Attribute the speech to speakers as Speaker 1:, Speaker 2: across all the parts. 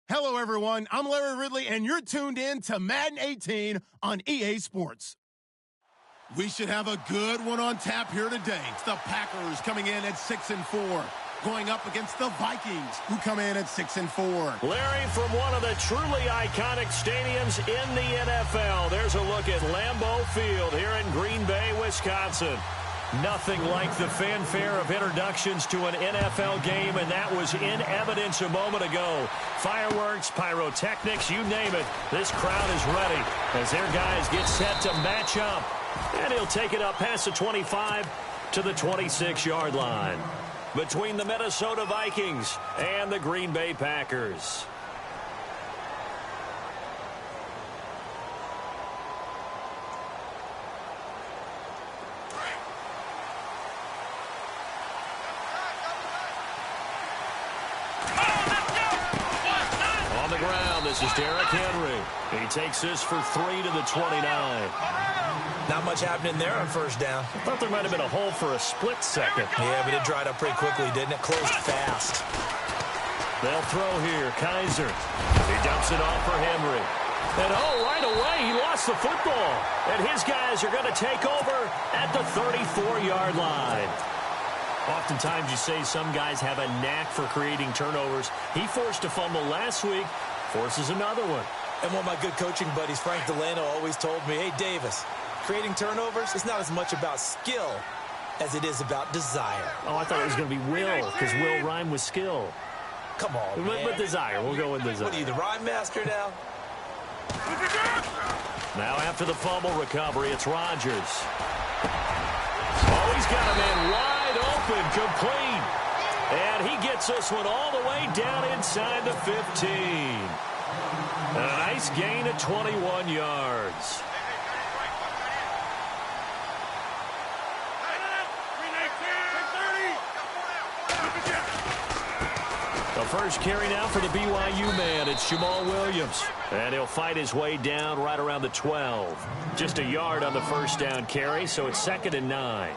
Speaker 1: Hello, everyone. I'm Larry Ridley, and you're tuned in to Madden 18 on EA Sports. We should have a good one on tap here today. It's the Packers coming in at 6-4, going up against the Vikings, who come in at 6-4.
Speaker 2: Larry, from one of the truly iconic stadiums in the NFL, there's a look at Lambeau Field here in Green Bay, Wisconsin. Nothing like the fanfare of introductions to an NFL game, and that was in evidence a moment ago. Fireworks, pyrotechnics, you name it. This crowd is ready as their guys get set to match up. And he'll take it up past the 25 to the 26-yard line between the Minnesota Vikings and the Green Bay Packers. This is Derrick Henry. He takes this for 3 to the 29.
Speaker 3: Not much happening there on first down.
Speaker 2: I thought there might have been a hole for a split second.
Speaker 3: Yeah, but it dried up pretty quickly, didn't it? Closed fast.
Speaker 2: They'll throw here. Kaiser. He dumps it off for Henry. And, right away, he lost the football. And his guys are going to take over at the 34-yard line. Oftentimes you say some guys have a knack for creating turnovers. He forced a fumble last week. Forces another one.
Speaker 3: And one of my good coaching buddies, Frank Delano, always told me, hey, Davis, creating turnovers is not as much about skill as it is about desire.
Speaker 2: Oh, I thought it was going to be will, because will rhyme with skill.
Speaker 3: Come on, man.
Speaker 2: With desire. We'll go with desire.
Speaker 3: What are you, the rhyme master now?
Speaker 2: Now after the fumble recovery, it's Rodgers. Oh, he's got a man wide open, complete. And he gets this one all the way down inside the 15. A nice gain of 21 yards. The first carry now for the BYU man. It's Jamal Williams. And he'll fight his way down right around the 12. Just a yard on the first down carry, so it's 2nd and 9.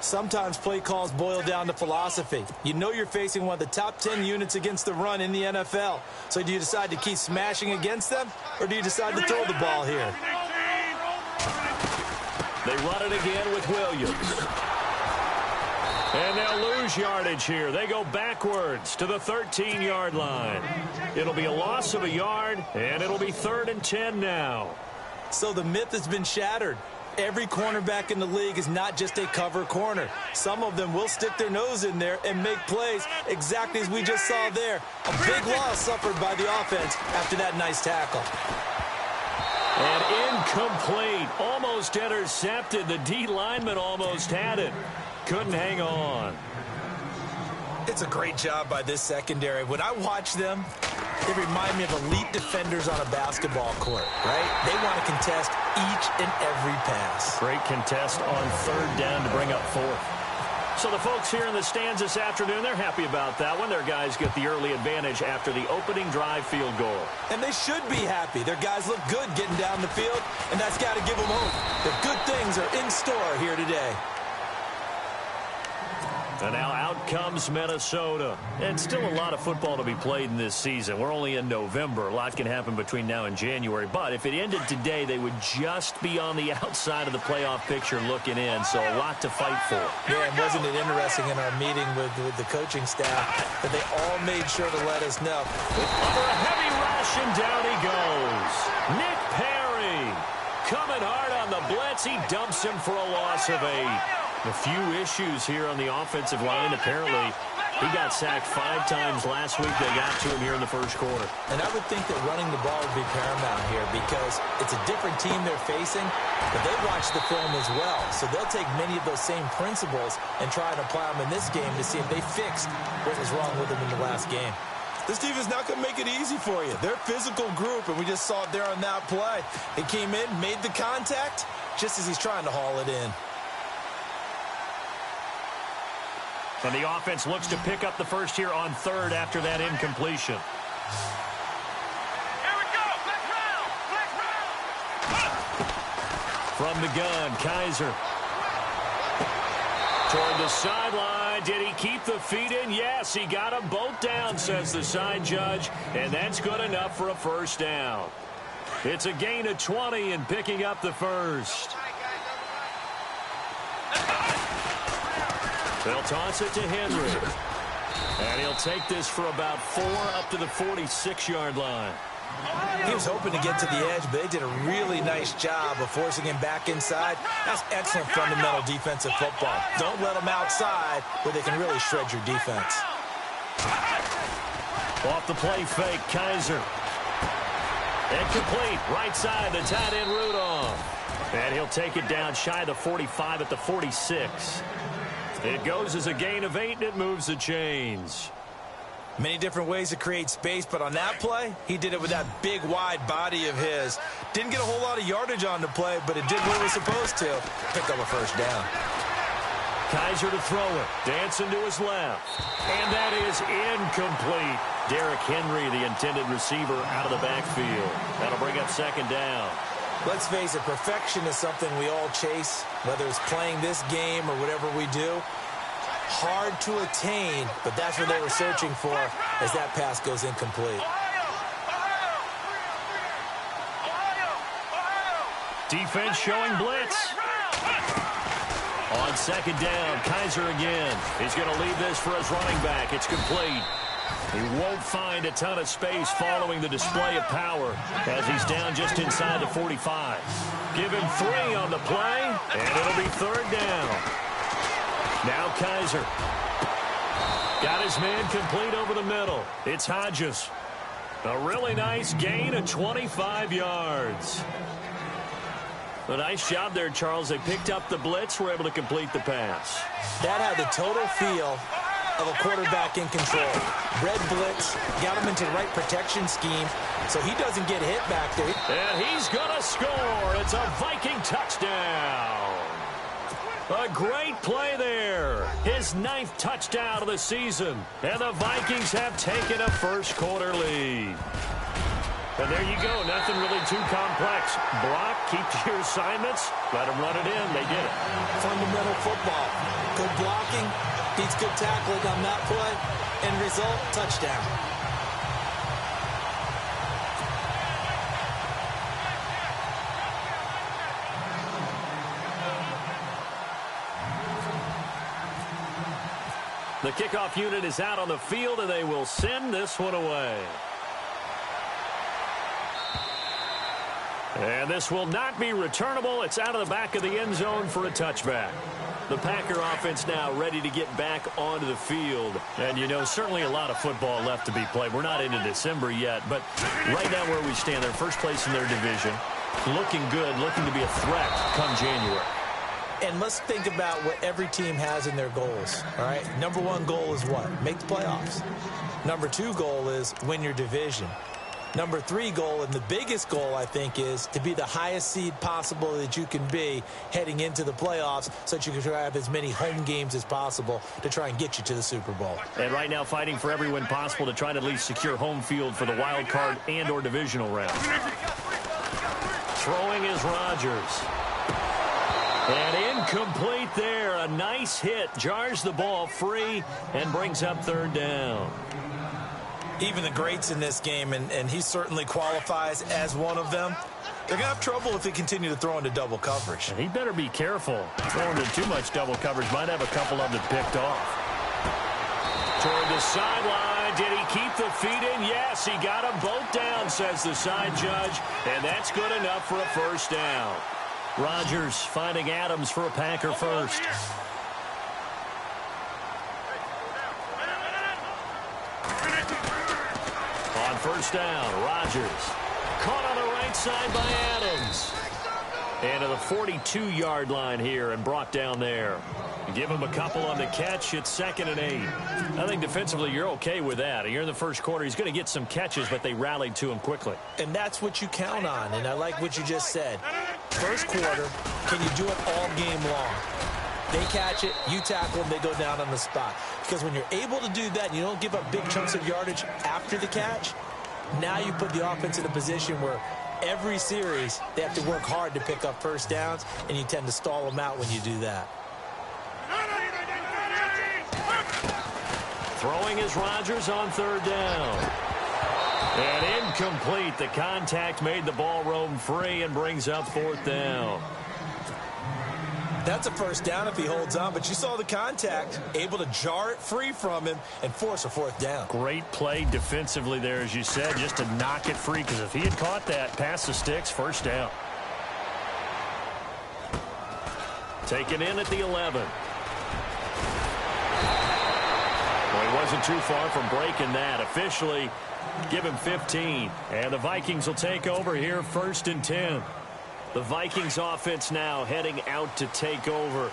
Speaker 3: Sometimes play calls boil down to philosophy. You know you're facing one of the top 10 units against the run in the NFL. So do you decide to keep smashing against them, or do you decide to throw the ball here?
Speaker 2: They run it again with Williams. And they'll lose yardage here. They go backwards to the 13-yard line. It'll be a loss of a yard, and it'll be 3rd and 10 now.
Speaker 3: So the myth has been shattered. Every cornerback in the league is not just a cover corner. Some of them will stick their nose in there and make plays exactly as we just saw there. A big loss suffered by the offense after that nice tackle.
Speaker 2: And incomplete. Almost intercepted. The D lineman almost had it. Couldn't hang on.
Speaker 3: It's a great job by this secondary. When I watch them, they remind me of elite defenders on a basketball court, right? They want to contest each and every pass.
Speaker 2: Great contest on 3rd down to bring up 4th. So the folks here in the stands this afternoon, they're happy about that one. Their guys get the early advantage after the opening drive field goal. And they should be happy. Their guys look good getting down the field, and that's got to give them hope that good things are in store here today. And now out comes Minnesota. And still a lot of football to be played in this season. We're only in November. A lot can happen between now and January. But if it ended today, they would just be on the outside of the playoff picture looking in. So a lot to fight for. Yeah, and wasn't it interesting in our meeting with the coaching staff that they all made sure to let us know. Under a heavy rush, and down he goes. Nick Perry coming hard on the blitz. He dumps him for a loss of 8. A few issues here on the offensive line. Apparently, he got sacked 5 times last week. They got to him here in the first quarter. And I would think that running the ball would be paramount here because it's a different team they're facing, but they watch the film as well. So they'll take many of those same principles and try and apply them in this game to see if they fixed what was wrong with them in the last game. This team is not going to make it easy for you. They're a physical group, and we just saw it there on that play. He came in, made the contact, just as he's trying to haul it in. And the offense looks to pick up the first here on 3rd after that incompletion.
Speaker 4: Here we go. Let's round.
Speaker 2: From the gun, Kaiser. Toward the sideline. sideline. Did he keep the feet in? Yes, he got them both down, says the side judge, and that's good enough for a first down. It's a gain of 20 and picking up the first. They'll toss it to Henry. And he'll take this for about 4 up to the 46-yard line.
Speaker 3: He was hoping to get to the edge, but they did a really nice job of forcing him back inside. That's excellent fundamental defensive football. Don't let them outside where they can really shred your defense.
Speaker 2: Off the play fake, Kaiser. Incomplete, right side, the tight end Rudolph. And he'll take it down shy of the 45 at the 46. It goes as a gain of 8, and it moves the chains.
Speaker 3: Many different ways to create space, but on that play, he did it with that big, wide body of his. Didn't get a whole lot of yardage on the play, but it did what it was supposed to. Pick up a first down.
Speaker 2: Kaiser to throw it. Dancing to his left. And that is incomplete. Derrick Henry, the intended receiver, out of the backfield. That'll bring up second down.
Speaker 3: Let's face it, perfection is something we all chase, whether it's playing this game or whatever we do. Hard to attain, but that's what they were searching for as that pass goes incomplete.
Speaker 2: Defense showing blitz. On second down, Kaiser again. He's going to leave this for his running back. It's complete. He won't find a ton of space following the display of power as he's down just inside the 45. Give him 3 on the play, and it'll be third down. Now Kaiser. Got his man complete over the middle. It's Hodges. A really nice gain of 25 yards. A nice job there, Charles. They picked up the blitz, were able to complete the pass.
Speaker 3: That had the total feel of a quarterback in control. Red blitz, got him into the right protection scheme, so he doesn't get hit back there.
Speaker 2: And he's going to score. It's a Viking touchdown. A great play there. His 9th touchdown of the season. And the Vikings have taken a first quarter lead. And there you go. Nothing really too complex. Block, keep to your assignments, let them run it in. They did it.
Speaker 3: Fundamental football. Good blocking, beats good tackling on that play. End result, touchdown.
Speaker 2: The kickoff unit is out on the field, and they will send this one away. And this will not be returnable. It's out of the back of the end zone for a touchback. The Packer offense now ready to get back onto the field. And, you know, certainly a lot of football left to be played. We're not into December yet, but right now where we stand, they're first place in their division. Looking good, looking to be a threat come January.
Speaker 3: And let's think about what every team has in their goals, all right? Number 1 goal is what? Make the playoffs. Number 2 goal is win your division. Number 3 goal, and the biggest goal, I think, is to be the highest seed possible that you can be heading into the playoffs so that you can try to have as many home games as possible to try and get you to the Super Bowl.
Speaker 2: And right now fighting for every win possible to try to at least secure home field for the wild card and or divisional round. Throwing is Rodgers. And incomplete there. A nice hit. Jars the ball free and brings up third down.
Speaker 3: Even the greats in this game, and he certainly qualifies as one of them, they're going to have trouble if they continue to throw into double coverage.
Speaker 2: And he better be careful. Throwing into too much double coverage might have a couple of them picked off. Toward the sideline. Did he keep the feet in? Yes, he got them both down, says the side judge. And that's good enough for a first down. Rodgers finding Adams for a Packer first. On first down, Rodgers. Caught on the right side by Adams. And to the 42-yard line here and brought down there. Give him a couple on the catch. It's 2nd and 8. I think defensively you're okay with that. You're in the first quarter. He's going to get some catches, but they rallied to him quickly.
Speaker 3: And that's what you count on, and I like what you just said. First quarter, can you do it all game long? They catch it, you tackle them, they go down on the spot. Because when you're able to do that and you don't give up big chunks of yardage after the catch, now you put the offense in a position where every series they have to work hard to pick up first downs, and you tend to stall them out when you do that.
Speaker 2: Throwing is Rodgers on third down. And incomplete. The contact made the ball roam free and brings up fourth down.
Speaker 3: That's a first down if he holds on, but you saw the contact, able to jar it free from him and force a fourth down.
Speaker 2: Great play defensively there, as you said, just to knock it free, because if he had caught that, past the sticks, first down. Taken in at the 11. Well, he wasn't too far from breaking that. Officially, give him 15. And the Vikings will take over here, 1st and 10. The Vikings offense now heading out to take over.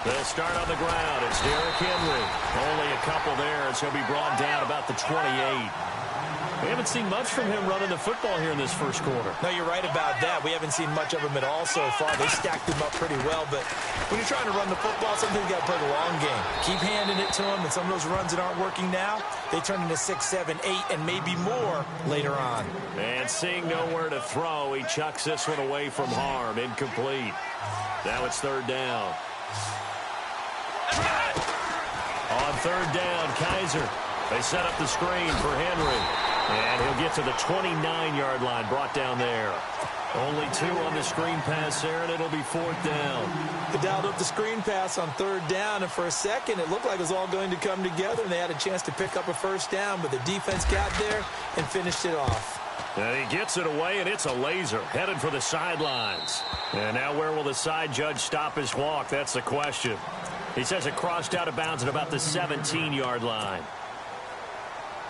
Speaker 2: They'll start on the ground. It's Derrick Henry. Only a couple there as he'll be brought down about the 28. We haven't seen much from him running the football here in this first quarter.
Speaker 3: No, you're right about that. We haven't seen much of him at all so far. They stacked him up pretty well, but when you're trying to run the football, sometimes you got to play the long game. Keep handing it to him, and some of those runs that aren't working now, they turn into 6, 7, 8, and maybe more later on.
Speaker 2: And seeing nowhere to throw, he chucks this one away from harm. Incomplete. Now it's third down. On third down, Kaiser. They set up the screen for Henry. And he'll get to the 29-yard line, brought down there. Only 2 on the screen pass there, and it'll be fourth down.
Speaker 3: They dialed up the screen pass on third down, and for a second, it looked like it was all going to come together, and they had a chance to pick up a first down, but the defense got there and finished it off.
Speaker 2: And he gets it away, and it's a laser, headed for the sidelines. And now where will the side judge stop his walk? That's the question. He says it crossed out of bounds at about the 17-yard line.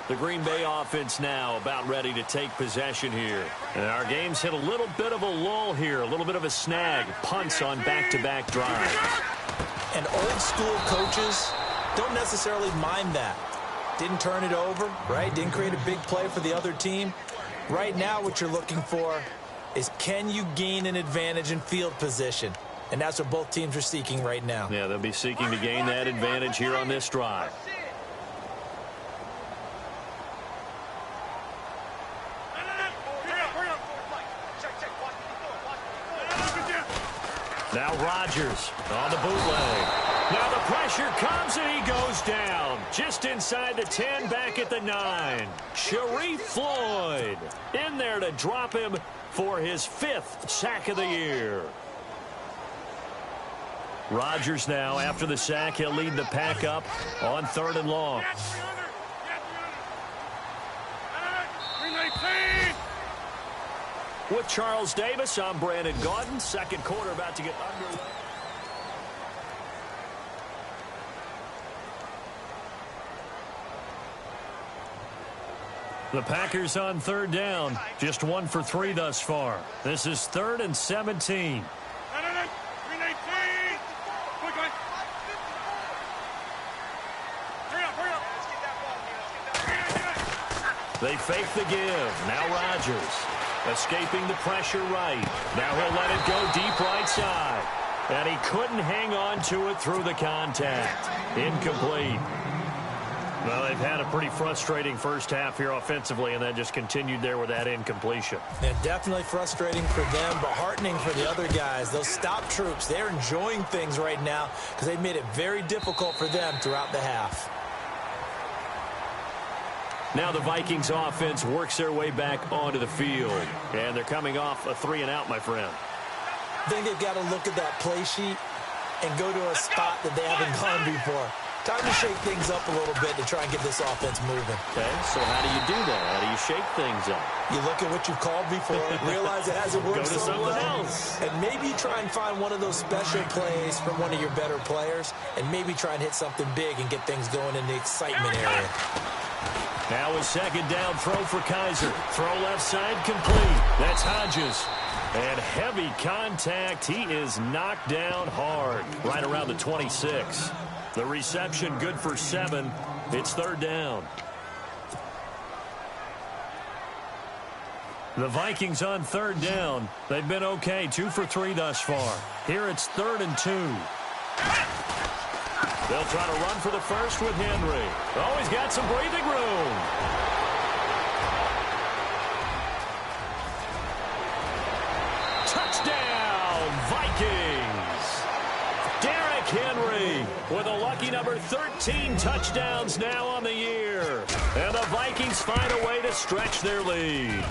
Speaker 2: The Green Bay offense now about ready to take possession here. And our game's hit a little bit of a lull here, a little bit of a snag. Punts on back-to-back drives.
Speaker 3: And old-school coaches don't necessarily mind that. Didn't turn it over, right? Didn't create a big play for the other team. Right now what you're looking for is, can you gain an advantage in field position? And that's what both teams are seeking right now.
Speaker 2: Yeah, they'll be seeking to gain that advantage here on this drive. Now Rodgers on the bootleg. Now the pressure comes and he goes down. Just inside the 10, back at the 9. Sharif Floyd in there to drop him for his 5th sack of the year. Rodgers now, after the sack, he'll lead the pack up on 3rd and long. With Charles Davis, I'm Brandon Gaudin. Second quarter about to get underway. The Packers on third down. Just 1 for 3 thus far. This is 3rd and 17. They fake the give. Now Rodgers. Escaping the pressure right. Now he'll let it go deep right side. And he couldn't hang on to it through the contact. Incomplete. Well, they've had a pretty frustrating first half here offensively, and then just continued there with that incompletion.
Speaker 3: Yeah, definitely frustrating for them, but heartening for the other guys. Those stop troops, they're enjoying things right now because they've made it very difficult for them throughout the half.
Speaker 2: Now the Vikings offense works their way back onto the field. And they're coming off a 3-and-out, my friend.
Speaker 3: I think they've got to look at that play sheet and go to a spot that they haven't gone before. Time to shake things up a little bit to try and get this offense moving.
Speaker 2: Okay, so how do you do that? How do you shake things up?
Speaker 3: You look at what you've called before, realize it hasn't worked so well, and maybe try and find one of those special plays from one of your better players, and maybe try and hit something big and get things going in the excitement area.
Speaker 2: Now a second down throw for Kaiser. Throw left side complete. That's Hodges. And heavy contact. He is knocked down hard. Right around the 26. The reception good for 7. It's third down. The Vikings on third down. They've been okay. 2 for 3 thus far. Here it's 3rd and 2. They'll try to run for the first with Henry. Oh, he's got some breathing room. Touchdown, Vikings! Derrick Henry with a lucky number 13 touchdowns now on the year. And the Vikings find a way to stretch their lead.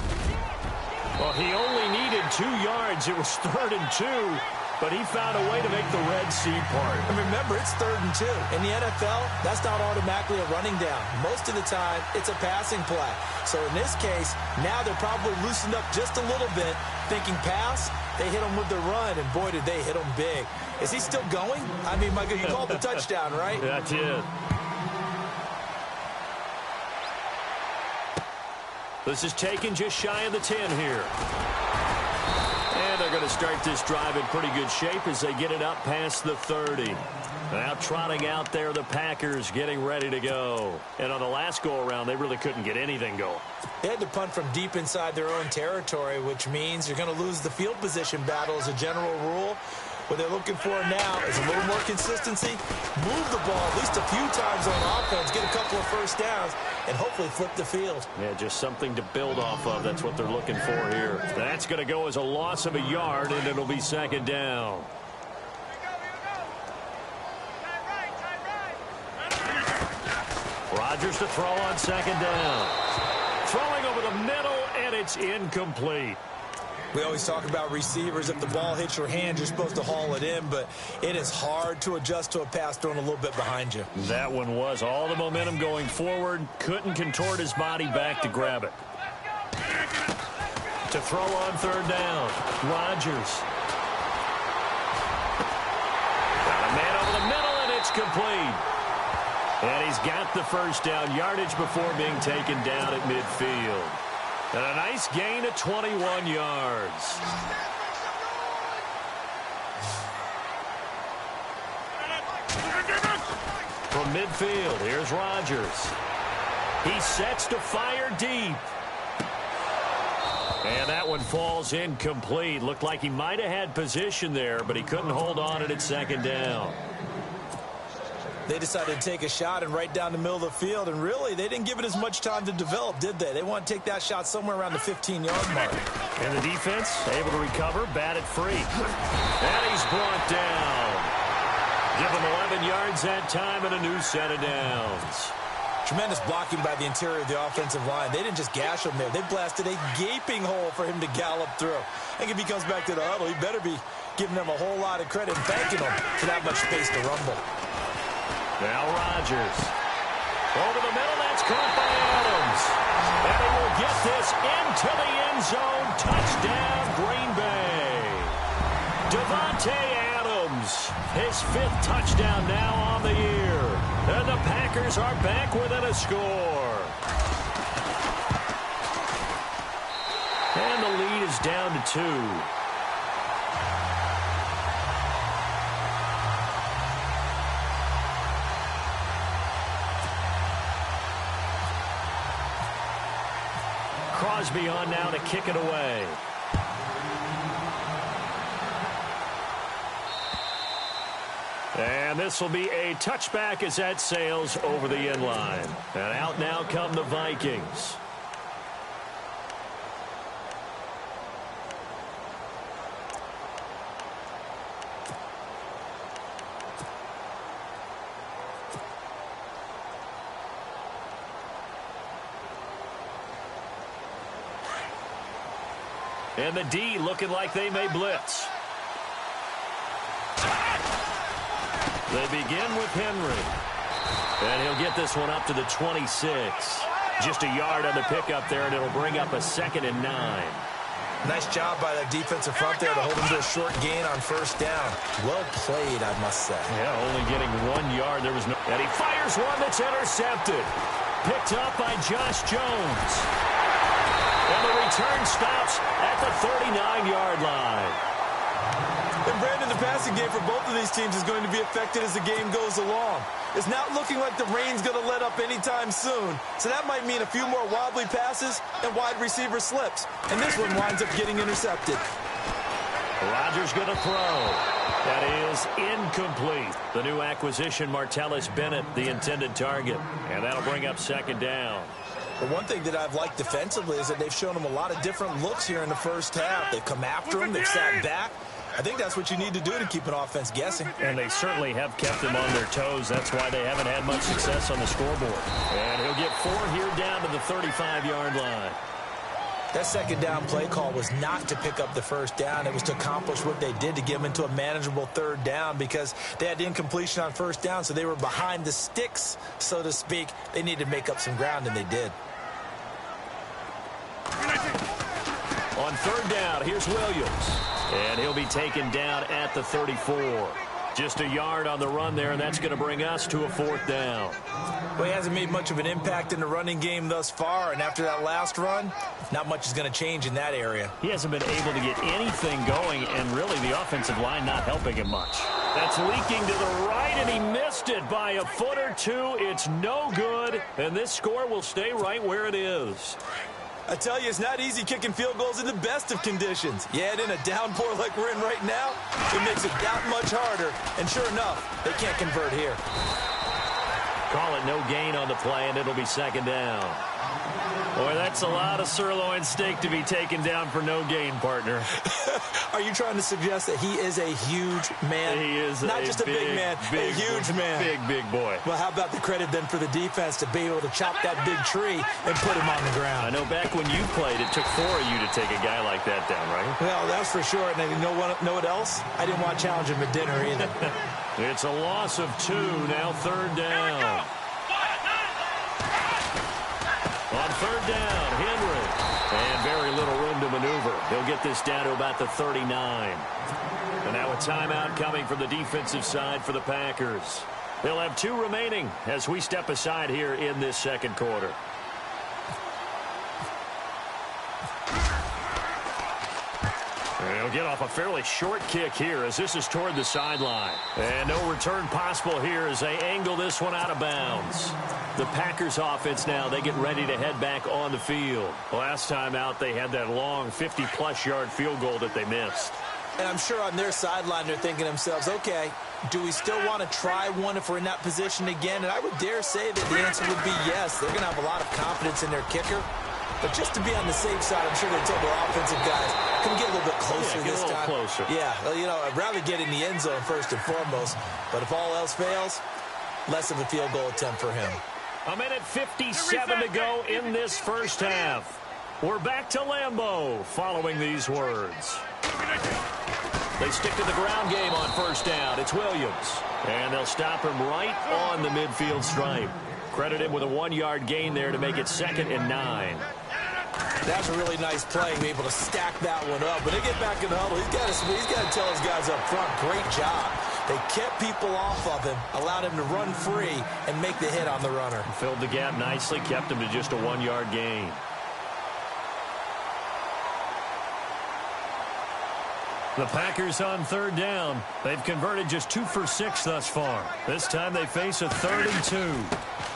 Speaker 2: Well, he only needed 2 yards. It was 3rd and 2. But he found a way to make the Red Sea part.
Speaker 3: And remember, it's 3rd and 2. In the NFL, that's not automatically a running down. Most of the time, it's a passing play. So in this case, now they're probably loosened up just a little bit, thinking pass. They hit him with the run, and boy, did they hit him big. Is he still going? I mean, Michael, you called the touchdown, right?
Speaker 2: That's it. This is taken just shy of the 10 here. And they're going to start this drive in pretty good shape as they get it up past the 30. Now trotting out there, the Packers getting ready to go. And on the last go-around, they really couldn't get anything going.
Speaker 3: They had to punt from deep inside their own territory, which means you're going to lose the field position battle as a general rule. What they're looking for now is a little more consistency, move the ball at least a few times on offense, get a couple of first downs, and hopefully flip the field.
Speaker 2: Yeah, just something to build off of. That's what they're looking for here. That's going to go as a loss of a yard, and it'll be 2nd down. Rodgers to throw on 2nd down. Throwing over the middle, and it's incomplete.
Speaker 3: We always talk about receivers. If the ball hits your hand, you're supposed to haul it in, but it is hard to adjust to a pass thrown a little bit behind you.
Speaker 2: That one was all the momentum going forward. Couldn't contort his body back to grab it. To throw on 3rd down. Rodgers. Got a man over the middle, and it's complete. And he's got the first down yardage before being taken down at midfield. And a nice gain of 21 yards. From midfield, here's Rodgers. He sets to fire deep. And that one falls incomplete. Looked like he might have had position there, but he couldn't hold on it at 2nd down.
Speaker 3: They decided to take a shot and right down the middle of the field, and really, they didn't give it as much time to develop, did they? They want to take that shot somewhere around the 15-yard mark.
Speaker 2: And the defense able to recover, bat it free. And he's brought down. Give him 11 yards that time and a new set of downs.
Speaker 3: Tremendous blocking by the interior of the offensive line. They didn't just gash him there. They blasted a gaping hole for him to gallop through. I think if he comes back to the huddle, he better be giving them a whole lot of credit and thanking them for that much space to rumble.
Speaker 2: Now Rodgers. Over the middle, that's caught by Adams. And he will get this into the end zone. Touchdown, Green Bay. Davante Adams, his 5th touchdown now on the year. And the Packers are back within a score. And the lead is down to 2. Crosby on now to kick it away. And this will be a touchback as that sails over the end line. And out now come the Vikings. And the D looking like they may blitz. They begin with Henry. And he'll get this one up to the 26. Just a yard on the pickup there, and it'll bring up a 2nd and 9.
Speaker 3: Nice job by that defensive front there to hold him to a short gain on 1st down. Well played, I must say.
Speaker 2: Yeah, only getting 1 yard. There was no... And he fires one that's intercepted. Picked up by Josh Jones. And the return stops at the 39-yard line.
Speaker 3: And Brandon, the passing game for both of these teams is going to be affected as the game goes along. It's not looking like the rain's going to let up anytime soon. So that might mean a few more wobbly passes and wide receiver slips. And this one winds up getting intercepted.
Speaker 2: Rodgers going to throw. That is incomplete. The new acquisition, Martellus Bennett, the intended target. And that'll bring up 2nd down.
Speaker 3: But one thing that I've liked defensively is that they've shown them a lot of different looks here in the first half. They've come after them. They've sat back. I think that's what you need to do to keep an offense guessing.
Speaker 2: And they certainly have kept them on their toes. That's why they haven't had much success on the scoreboard. And he'll get 4 here down to the 35-yard line.
Speaker 3: That second down play call was not to pick up the first down. It was to accomplish what they did to get them into a manageable third down because they had incompletion on first down, so they were behind the sticks, so to speak. They needed to make up some ground, and they did.
Speaker 2: On third down, here's Williams. And he'll be taken down at the 34. Just a yard on the run there, and that's going to bring us to a 4th down.
Speaker 3: Well, he hasn't made much of an impact in the running game thus far, and after that last run, not much is going to change in that area.
Speaker 2: He hasn't been able to get anything going, and really the offensive line not helping him much. That's leaking to the right, and he missed it by a foot or two. It's no good, and this score will stay right where it is.
Speaker 3: I tell you, it's not easy kicking field goals in the best of conditions. Yeah, in a downpour like we're in right now, it makes it that much harder. And sure enough, they can't convert here.
Speaker 2: Call it no gain on the play, and it'll be 2nd down. Boy, that's a lot of sirloin steak to be taken down for no gain, partner.
Speaker 3: Are you trying to suggest that he is a huge man?
Speaker 2: He is
Speaker 3: not just a big man, a huge man.
Speaker 2: Big boy.
Speaker 3: Well, how about the credit then for the defense to be able to chop that big tree and put him on the ground?
Speaker 2: I know back when you played, it took 4 of you to take a guy like that down, right?
Speaker 3: Well, that's for sure. And you know what else? I didn't want to challenge him at dinner either.
Speaker 2: It's a loss of 2, now 3rd down. On 3rd down, Henry. And very little room to maneuver. He'll get this down to about the 39. And now a timeout coming from the defensive side for the Packers. They'll have 2 remaining as we step aside here in this 2nd quarter. He'll get off a fairly short kick here as this is toward the sideline. And no return possible here as they angle this one out of bounds. The Packers offense now, they get ready to head back on the field. Last time out, they had that long 50-plus yard field goal that they missed.
Speaker 3: And I'm sure on their sideline they're thinking to themselves, okay, do we still want to try one if we're in that position again? And I would dare say that the answer would be yes. They're going to have a lot of confidence in their kicker. But just to be on the safe side, I'm sure they told their offensive guys, come get a little bit closer this time.
Speaker 2: Get a little closer.
Speaker 3: Yeah, well, you know, I'd rather get in the end zone first and foremost. But if all else fails, less of a field goal attempt for him.
Speaker 2: A minute 57 to go in this first half. We're back to Lambeau following these words. They stick to the ground game on first down. It's Williams. And they'll stop him right on the midfield stripe. Credit him with a 1-yard gain there to make it 2nd and 9.
Speaker 3: That's a really nice play, be able to stack that one up. When they get back in the huddle, he's got to tell his guys up front, great job. They kept people off of him, allowed him to run free, and make the hit on the runner.
Speaker 2: Filled the gap nicely, kept him to just a 1-yard gain. The Packers on 3rd down. They've converted just 2 for 6 thus far. This time they face a 3rd and 2.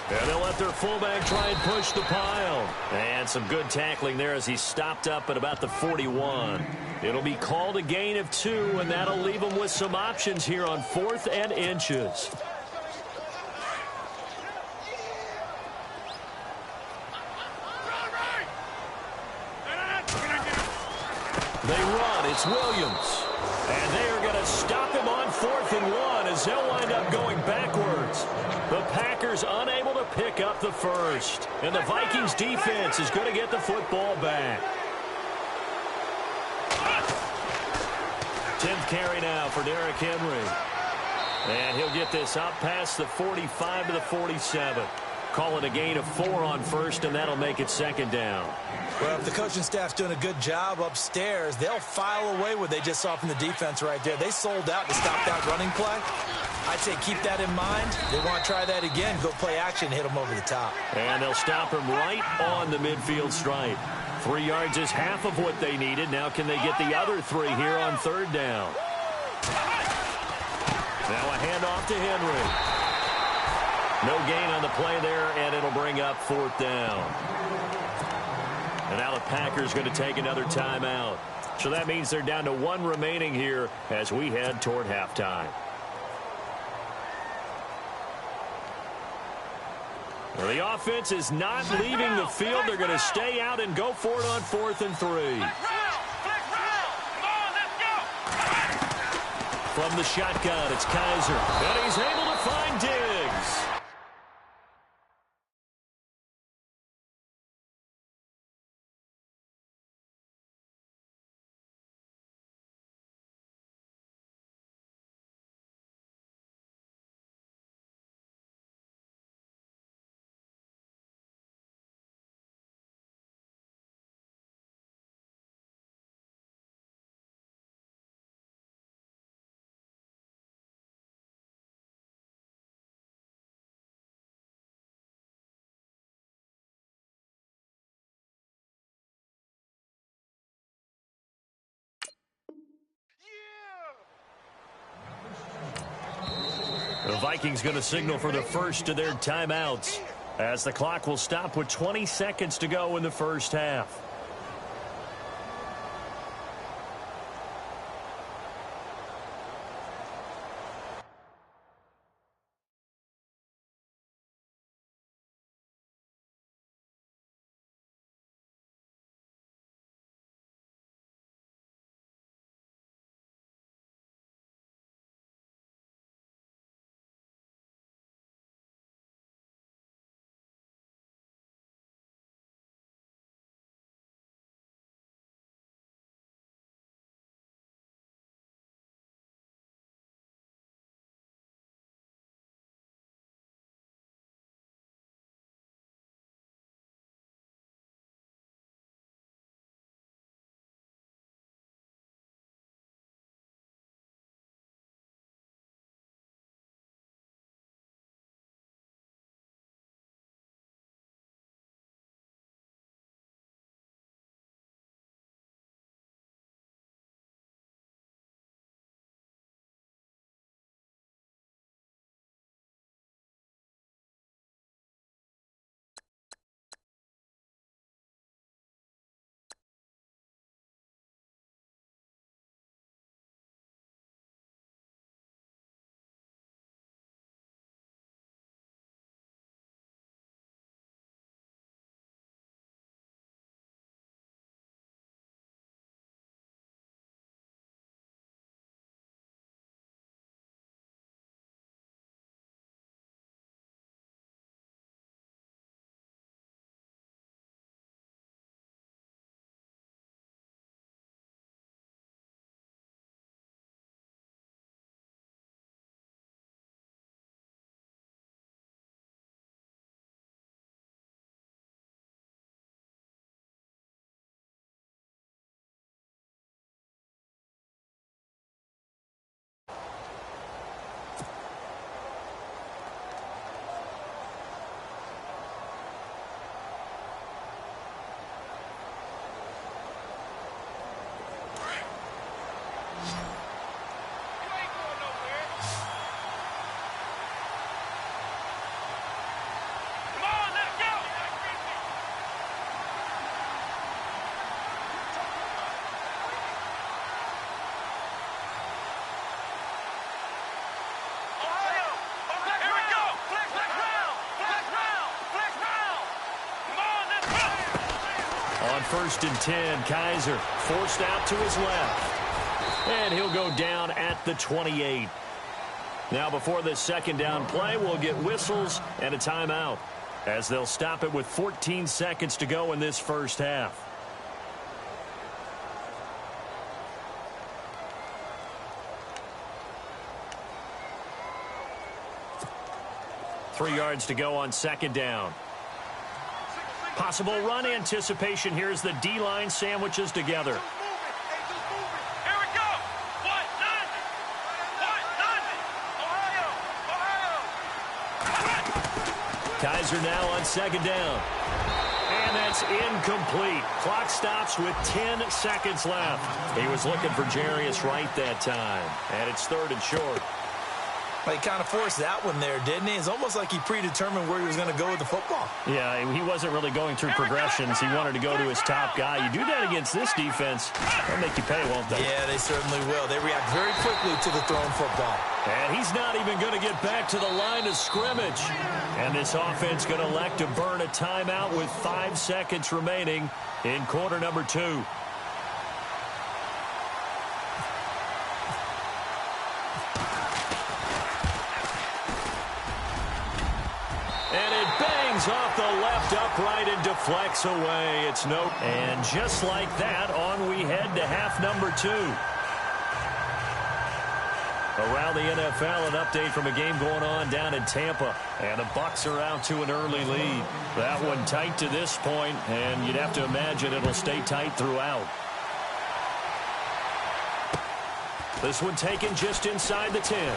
Speaker 2: And they'll let their fullback try and push the pile. And some good tackling there as he stopped up at about the 41. It'll be called a gain of 2, and that'll leave them with some options here on 4th and inches. They run. It's Williams. And they are going to stop him on 4th and 1 as they'll wind up going backwards. The Packers unable to pick up the first. And the Vikings defense is going to get the football back. 10th carry now for Derrick Henry. And he'll get this up past the 45 to the 47. Call it a gain of 4 on first, and that'll make it 2nd down.
Speaker 3: Well, if the coaching staff's doing a good job upstairs, they'll file away what they just saw from the defense right there. They sold out to stop that running play. I'd say keep that in mind. They want to try that again. Go play action, hit them over the top.
Speaker 2: And they'll stop him right on the midfield stripe. 3 yards is half of what they needed. Now can they get the other 3 here on 3rd down? Now a handoff to Henry. No gain on the play there, and it'll bring up 4th down. And now the Packers going to take another timeout. So that means they're down to 1 remaining here as we head toward halftime. Well, the offense is not leaving the field. They're going to stay out and go for it on 4th and 3. From the shotgun, it's Kaiser. And he's able to find Diggs. The Vikings going to signal for the first of their timeouts as the clock will stop with 20 seconds to go in the first half. On 1st and 10, Kaiser forced out to his left. And he'll go down at the 28. Now before this second down play, we'll get whistles and a timeout as they'll stop it with 14 seconds to go in this first half. Three yards to go on second down. Possible run anticipation. Here's the D-line sandwiches together.
Speaker 4: Here we go. 190. Ohio.
Speaker 2: Kaiser now on second down. And that's incomplete. Clock stops with 10 seconds left. He was looking for Jarius Wright that time. And it's 3rd and short.
Speaker 3: Well, he kind of forced that one there, didn't he? It's almost like he predetermined where he was going to go with the football.
Speaker 2: Yeah, he wasn't really going through progressions. He wanted to go to his top guy. You do that against this defense, they'll make you pay, won't they?
Speaker 3: Yeah, they certainly will. They react very quickly to the thrown football.
Speaker 2: And he's not even going to get back to the line of scrimmage. And this offense going to elect to burn a timeout with 5 seconds remaining in quarter number 2. And it bangs off the left upright and deflects away. It's no. And just like that, on we head to half number 2. Around the NFL, an update from a game going on down in Tampa. And the Bucs are out to an early lead. That one tight to this point, and you'd have to imagine it'll stay tight throughout. This one taken just inside the 10.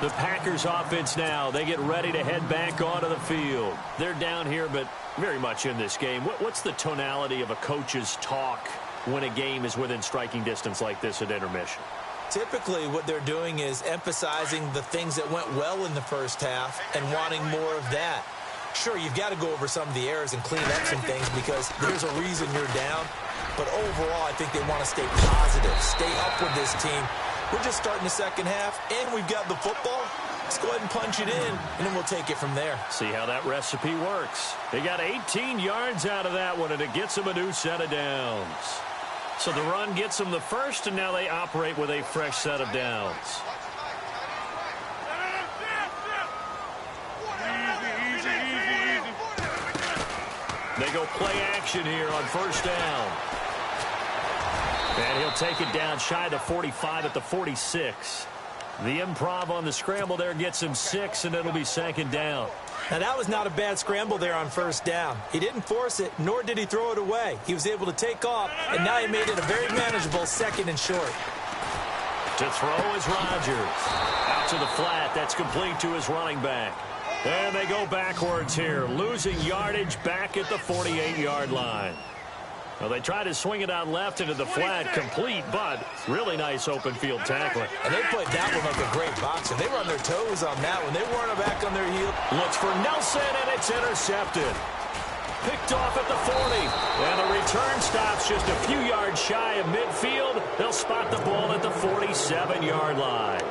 Speaker 2: The Packers offense now, they get ready to head back onto the field. They're down here, but very much in this game. What's the tonality of a coach's talk when a game is within striking distance like this at intermission?
Speaker 3: Typically, what they're doing is emphasizing the things that went well in the first half and wanting more of that. Sure, you've got to go over some of the errors and clean up some things because there's a reason you're down. But overall, I think they want to stay positive, stay up with this team. We're just starting the second half, and we've got the football. Let's go ahead and punch it in, and then we'll take it from there.
Speaker 2: See how that recipe works. They got 18 yards out of that one, and it gets them a new set of downs. So the run gets them the first, and now they operate with a fresh set of downs. They go play action here on first down. And he'll take it down shy of the 45 at the 46. The improv on the scramble there gets him 6, and it'll be second down.
Speaker 3: Now, that was not a bad scramble there on first down. He didn't force it, nor did he throw it away. He was able to take off, and now he made it a very manageable second and short.
Speaker 2: To throw is Rodgers. Out to the flat. That's complete to his running back. And they go backwards here, losing yardage back at the 48-yard line. Well, they try to swing it out left into the flat, complete, but really nice open field tackling.
Speaker 3: And they played that one like a great boxer. They were on their toes on that one. They weren't back on their heel.
Speaker 2: Looks for Nelson, and it's intercepted. Picked off at the 40. And the return stops just a few yards shy of midfield. They'll spot the ball at the 47-yard line.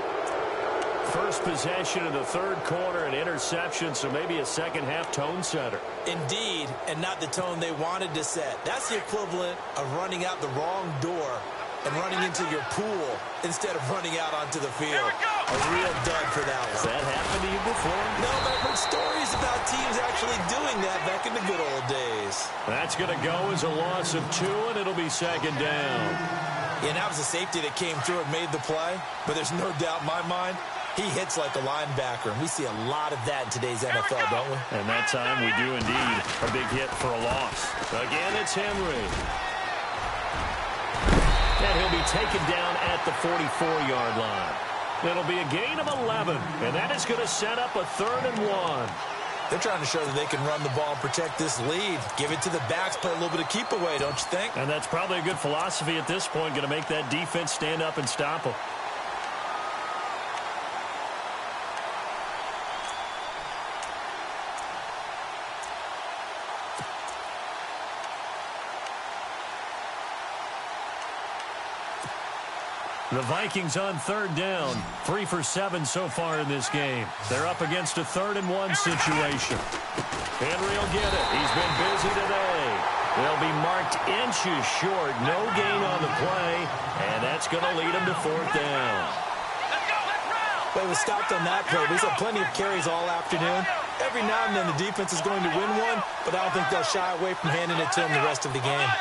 Speaker 2: First possession of the third quarter, an interception, so maybe a second-half tone setter.
Speaker 3: Indeed, and not the tone they wanted to set. That's the equivalent of running out the wrong door and running into your pool instead of running out onto the field. A real dud for that one.
Speaker 2: Has that happened to you before?
Speaker 3: No, but I've heard stories about teams actually doing that back in the good old days.
Speaker 2: That's going to go as a loss of 2, and it'll be second down.
Speaker 3: Yeah, and that was a safety that came through and made the play, but there's no doubt in my mind, he hits like a linebacker, and we see a lot of that in today's NFL, don't we?
Speaker 2: And that time we do indeed. A big hit for a loss. Again, it's Henry. And he'll be taken down at the 44-yard line. It'll be a gain of 11, and that is going to set up a 3rd and 1.
Speaker 3: They're trying to show that they can run the ball and protect this lead. Give it to the backs, play a little bit of keep away, don't you think?
Speaker 2: And that's probably a good philosophy at this point, going to make that defense stand up and stop them. The Vikings on 3rd down. 3 for 7 so far in this game. They're up against a 3rd and 1 situation. Henry will get it. He's been busy today. They'll be marked inches short. No gain on the play, and that's going to lead them to 4th down.
Speaker 3: Well, he was stopped on that play. He's had plenty of carries all afternoon. Every now and then the defense is going to win one, but I don't think they'll shy away from handing it to him the rest of the game.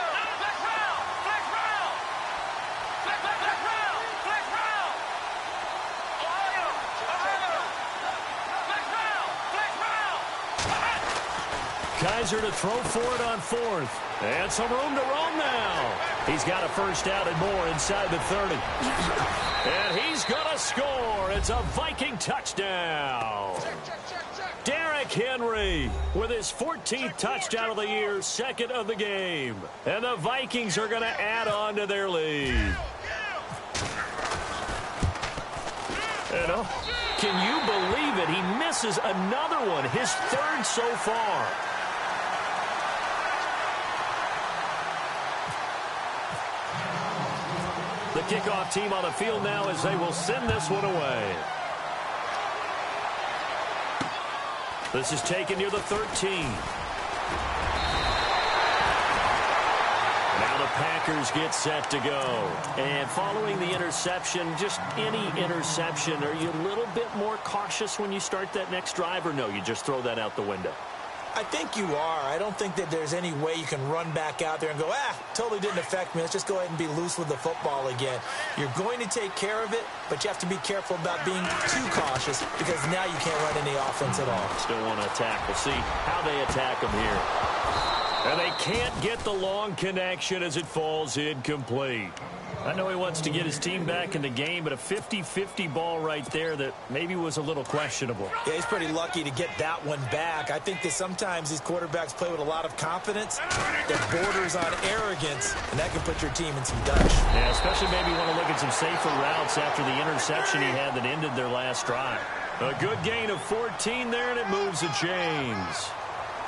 Speaker 2: Kaiser to throw for it on 4th. And some room to roam now. He's got a first down and more inside the 30. And he's going to score. It's a Viking touchdown. Derrick Henry with his 14th touchdown of the year, second of the game. And the Vikings are going to add on to their lead. Can you believe it? He misses another one, his third so far. The kickoff team on the field now as they will send this one away. This is taken near the 13. Now the Packers get set to go. And following the interception, just any interception, are you a little bit more cautious when you start that next drive, or no, you just throw that out the window?
Speaker 3: I think you are. I don't think that there's any way you can run back out there and go, totally didn't affect me. Let's just go ahead and be loose with the football again. You're going to take care of it, but you have to be careful about being too cautious because now you can't run any offense at all.
Speaker 2: Still want to attack. We'll see how they attack them here. And they can't get the long connection as it falls incomplete. I know he wants to get his team back in the game, but a 50-50 ball right there that maybe was a little questionable.
Speaker 3: Yeah, he's pretty lucky to get that one back. I think that sometimes these quarterbacks play with a lot of confidence that borders on arrogance, and that can put your team in some dutch.
Speaker 2: Yeah, especially maybe want to look at some safer routes after the interception he had that ended their last drive. A good gain of 14 there, and it moves the chains.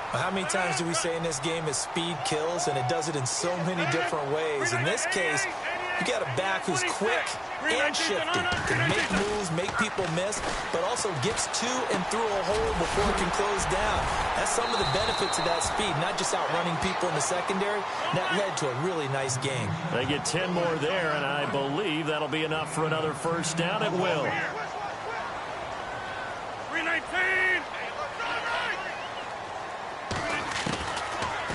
Speaker 3: How many times do we say in this game that speed kills, and it does it in so many different ways? In this case, you got a back who's quick and shifty, can make moves, make people miss, but also gets to and through a hole before it can close down. That's some of the benefits of that speed, not just outrunning people in the secondary. That led to a really nice game.
Speaker 2: They get 10 more there, and I believe that'll be enough for another first down. It will.
Speaker 4: 319.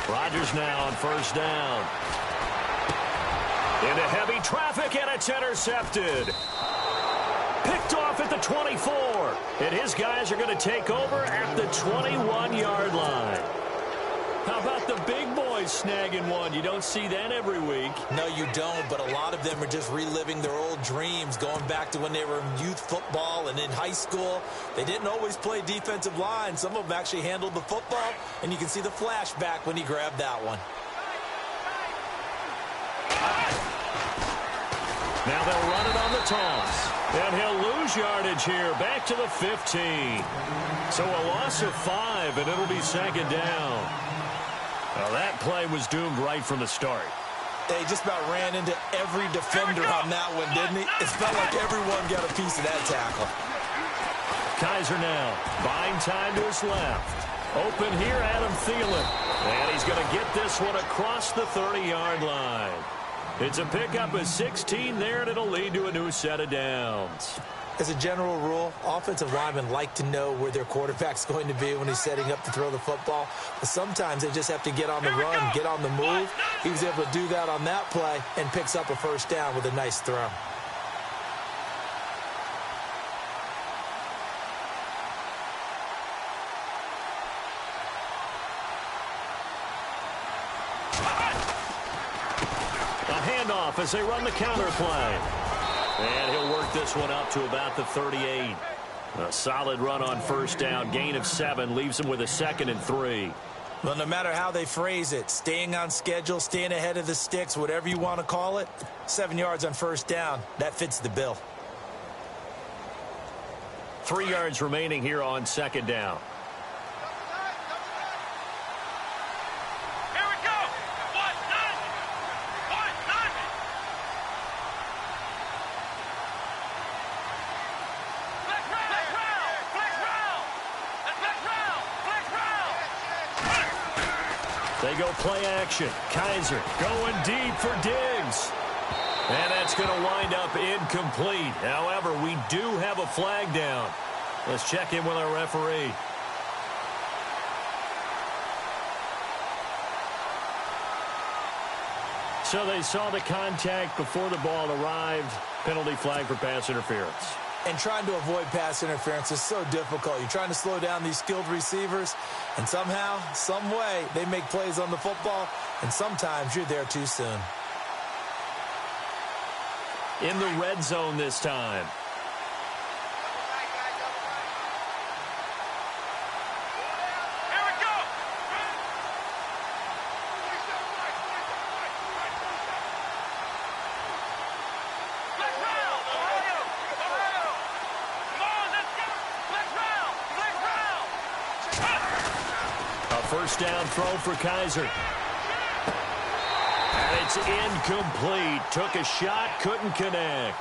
Speaker 2: Rodgers now on first down. Into heavy traffic, and it's intercepted. Picked off at the 24. And his guys are going to take over at the 21-yard line. How about the big boys snagging one? You don't see that every week.
Speaker 3: No, you don't, but a lot of them are just reliving their old dreams, going back to when they were in youth football and in high school. They didn't always play defensive line. Some of them actually handled the football, and you can see the flashback when he grabbed that one.
Speaker 2: Now they'll run it on the toss. And he'll lose yardage here, back to the 15. So a loss of 5, and it'll be second down. Well, that play was doomed right from the start.
Speaker 3: They just about ran into every defender on that one, didn't he? It felt like everyone got a piece of that tackle.
Speaker 2: Kaiser now, buying time to his left. Open here, Adam Thielen. And he's going to get this one across the 30-yard line. It's a pickup of 16 there, and it'll lead to a new set of downs.
Speaker 3: As a general rule, offensive linemen like to know where their quarterback's going to be when he's setting up to throw the football. But sometimes they just have to get on the run, get on the move. He was able to do that on that play and picks up a first down with a nice throw.
Speaker 2: Handoff as they run the counter play. And he'll work this one up to about the 38. A solid run on first down. Gain of 7 leaves him with a 2nd and 3.
Speaker 3: Well, no matter how they phrase it, staying on schedule, staying ahead of the sticks, whatever you want to call it, 7 yards on first down, that fits the bill.
Speaker 2: 3 yards remaining here on second down. They go play action. Kaiser going deep for Diggs. And that's going to wind up incomplete. However, we do have a flag down. Let's check in with our referee. So they saw the contact before the ball arrived. Penalty flag for pass interference.
Speaker 3: And trying to avoid pass interference is so difficult. You're trying to slow down these skilled receivers, and somehow, some way, they make plays on the football, and sometimes you're there too soon.
Speaker 2: In the red zone this time. first down throw for Kaiser. And it's incomplete. Took a shot, couldn't connect.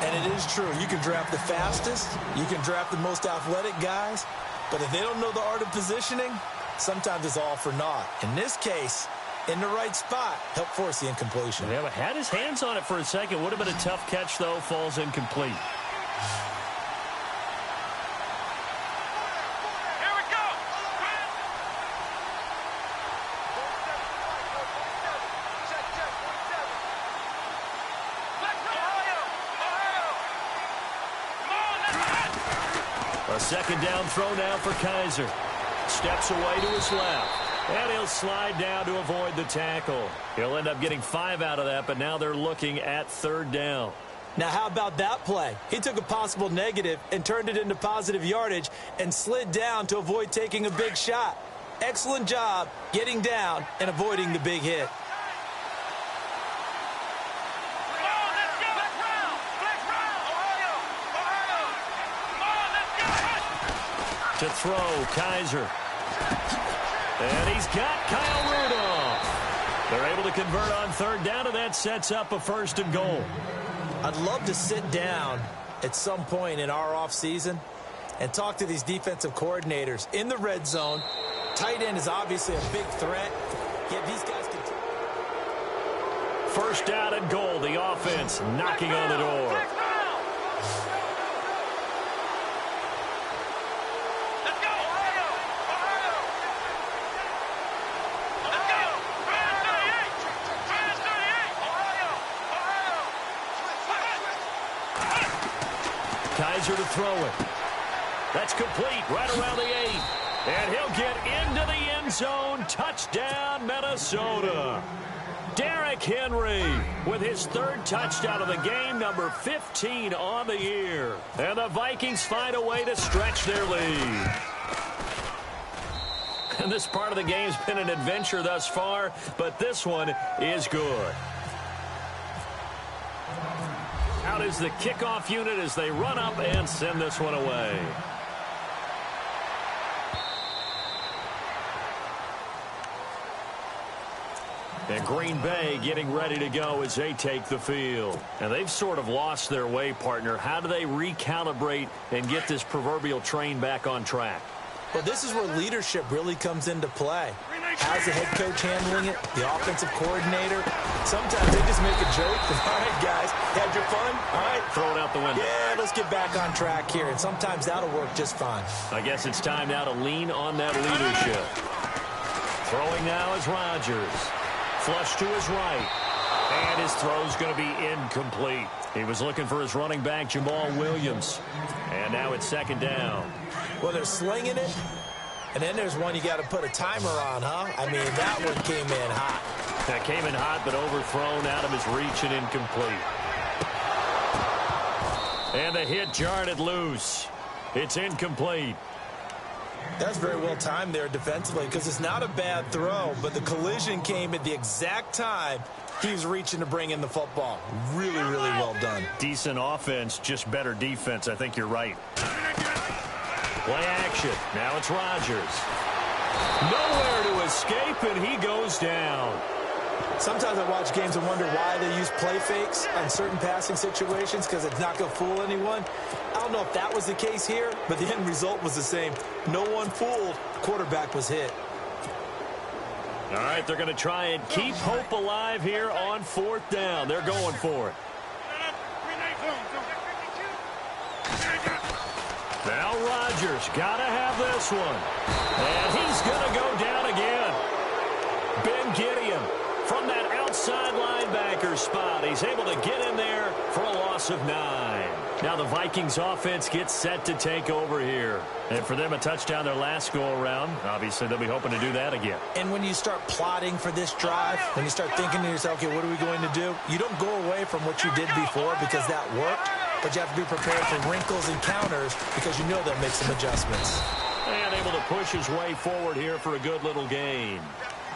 Speaker 3: And it is true. You can draft the fastest. You can draft the most athletic guys. But if they don't know the art of positioning, sometimes it's all for naught. In this case, in the right spot, helped force the incompletion.
Speaker 2: Yeah, but had his hands on it for a second. Would have been a tough catch, though. Falls incomplete.
Speaker 4: Here we go.
Speaker 2: A second down throw now for Kaiser. Steps away to his left. And he'll slide down to avoid the tackle. He'll end up getting 5 out of that, but now they're looking at third down.
Speaker 3: Now, how about that play? He took a possible negative and turned it into positive yardage and slid down to avoid taking a big shot. Excellent job getting down and avoiding the big hit.
Speaker 2: To throw, Kaiser. And he's got Kyle Rudolph. They're able to convert on third down, and that sets up a first and goal.
Speaker 3: I'd love to sit down at some point in our offseason and talk to these defensive coordinators in the red zone. Tight end is obviously a big threat. Yet these guys can...
Speaker 2: First down and goal. The offense knocking on the door. Kaiser to throw it. That's complete right around the 8. And he'll get into the end zone. Touchdown, Minnesota. Derrick Henry with his third touchdown of the game, number 15 on the year. And the Vikings find a way to stretch their lead. And this part of the game's been an adventure thus far, but this one is good. Out is the kickoff unit as they run up and send this one away. And Green Bay getting ready to go as they take the field. And they've sort of lost their way, partner. How do they recalibrate and get this proverbial train back on track?
Speaker 3: Well, this is where leadership really comes into play. How's the head coach handling it? The offensive coordinator? Sometimes they just make a joke. All right, guys, had your fun? All right.
Speaker 2: Throw it out the window.
Speaker 3: Yeah, let's get back on track here. And sometimes that'll work just fine.
Speaker 2: I guess it's time now to lean on that leadership. Throwing now is Rodgers. Flush to his right. And his throw's going to be incomplete. He was looking for his running back, Jamal Williams. And now it's second down.
Speaker 3: Well, they're slinging it. And then there's one you got to put a timer on, huh? I mean, that one came in hot.
Speaker 2: That came in hot, but overthrown out of his reach and incomplete. And the hit jarred it loose. It's incomplete.
Speaker 3: That's very well timed there defensively because it's not a bad throw, but the collision came at the exact time he was reaching to bring in the football. Really, really well done.
Speaker 2: Decent offense, just better defense. I think you're right. Play action. Now it's Rodgers. Nowhere to escape, and he goes down.
Speaker 3: Sometimes I watch games and wonder why they use play fakes on certain passing situations because it's not going to fool anyone. I don't know if that was the case here, but the end result was the same. No one fooled. Quarterback was hit.
Speaker 2: All right, they're going to try and keep hope alive here on fourth down. They're going for it. Now Rodgers got to have this one. And he's going to go down again. Ben Gideon from that outside linebacker spot. He's able to get in there for a loss of 9. Now the Vikings offense gets set to take over here. And for them, a touchdown their last go-around. Obviously, they'll be hoping to do that again.
Speaker 3: And when you start plotting for this drive, when you start thinking to yourself, okay, what are we going to do? You don't go away from what you did before because that worked. But you have to be prepared for wrinkles and counters because you know they'll make some adjustments.
Speaker 2: And able to push his way forward here for a good little gain.